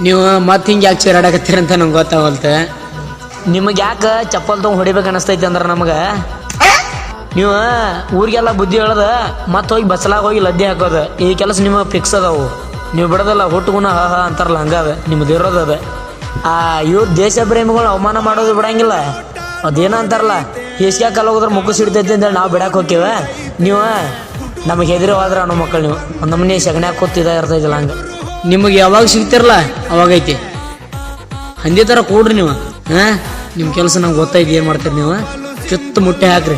ನೀವು ಮತ್ತೆ ಹಿಂಗೆ ಯಾಕೆ ಚೀರಾಡಕತ್ತೀರಂತ ನಂಗೆ ಗೊತ್ತಾಗಲ್ತ. ನಿಮಗೆ ಯಾಕೆ ಚಪ್ಪಲ್ ತೊಗೊಂಡು ಹೊಡಿಬೇಕು ಅನಿಸ್ತೈತಿ ಅಂದ್ರೆ ನಮಗೆ ನೀವು ಊರಿಗೆಲ್ಲ ಬುದ್ಧಿ ಹೇಳೋದು ಮತ್ತೆ ಹೋಗಿ ಬಸ್ಲಾಗ ಹೋಗಿ ಲದ್ದೆ ಹಾಕೋದು ಈ ಕೆಲಸ ನಿಮಗೆ ಫಿಕ್ಸ್ ಅದಾವು. ನೀವು ಬಿಡೋದಲ್ಲ ಹುಟ್ಟುಗುಣ ಹಾ ಅಂತಾರಲ್ಲ ಹಂಗದ ನಿಮ್ದು ಇರೋದು ಅದ. ಇವ್ರು ದೇಶ ಪ್ರೇಮಿಗಳು ಅವಮಾನ ಮಾಡೋದು ಬಿಡಂಗಿಲ್ಲ. ಅದೇನೋ ಅಂತಾರಲ್ಲ ಹೇಸಿಗೆ ಕಲ್ಲೋಗಿದ್ರೆ ಮುಖ ಸಿಡ್ತೈತಿ ಅಂತೇಳಿ ನಾವು ಬಿಡಕ್ಕೆ ಹೋಗ್ತೀವ. ನೀವು ನಮಗೆ ಹೆದರಿ ಹೋದ್ರೆ ಅನ್ನೋ ಮಕ್ಕಳು ನೀವು ಒಂದು ನಮ್ಮನೆ ಸಗಣ್ಯಾಗ ಕೂತಿದ ಇರ್ತೈತಿಲ್ಲ ಹಂಗೆ. ನಿಮಗೆ ಯಾವಾಗ ಸಿಗ್ತಿರಲ್ಲ ಅವಾಗೈತಿ ಹಂದಿ ಥರ ಕೂಡ್ರಿ ನೀವು. ನಿಮ್ಮ ಕೆಲಸ ನಂಗೆ ಗೊತ್ತೈತಿ ಏನು ಮಾಡ್ತೀರಿ ನೀವು. ಚುತ್ತು ಮುಟ್ಟೆ ಹಾಕ್ರಿ.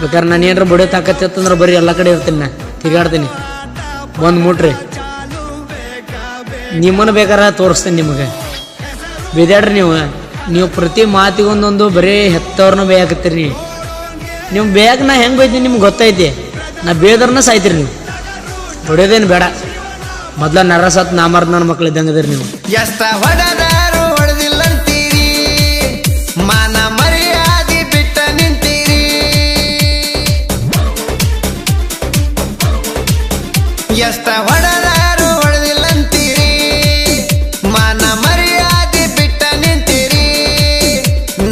ಬೇಕಾದ್ರೆ ನಾನು ಏನಾರ ಬಡಿಯೋ ತಾಕತ್ತಿತ್ತಂದ್ರೆ ಬರೀ ಎಲ್ಲ ಕಡೆ ಇರ್ತೀನಿ, ನಾ ತಿರುಗಾಡ್ತೀನಿ. ಬಂದು ಮುಟ್ರಿ, ನಿಮ್ಮನ್ನು ಬೇಕಾದ್ರೆ ತೋರಿಸ್ತೀನಿ ನಿಮಗೆ. ಬೇದಾಡ್ರಿ ನೀವು ಪ್ರತಿ ಮಾತಿಗೊಂದೊಂದು ಬರೀ ಹೆತ್ತವ್ರನ್ನ ಬೇಯಾಕತ್ತೀರಿ. ನೀವು ಬೇಯಾಕ ನಾ ಹೆಂಗೆ ಬೈತೀನಿ ನಿಮ್ಗೆ ಗೊತ್ತೈತಿ. ನಾ ಬೇದರ್ನ ಸಾಯ್ತೀರಿ ನೀವು. ಹೊಡೆಯೋದೇನು ಬೇಡ. ಮೊದ್ಲ ನರಸತ್ ನಾಮರ್ದ ನನ್ನ ಮಕ್ಳು ಇದ್ದಂಗೆ ಅದೀರಿ ನೀವು. ಎಷ್ಟ ಹೊಡೆದಾರು ಹೊಡೆದಿಲ್ಲಂತೀರಿ, ಮಾನ ಮರ್ಯಾದಿ ಬಿಟ್ಟ ನಿಂತೀರಿ. ಎಷ್ಟ ಹೊಡೆದಾರು ಹೊಡೆದಿಲ್ಲಂತೀರಿ, ಮಾನ ಮರ್ಯಾದಿ ಬಿಟ್ಟ ನಿಂತೀರಿ.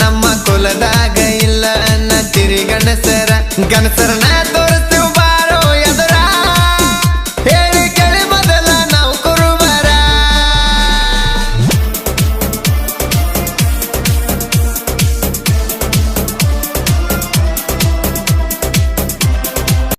ನಮ್ಮ ಕುಲದಾಗ ಇಲ್ಲ ಅನ್ನತ್ತೀರಿ ಗಣಸರ ಗಣಸರನ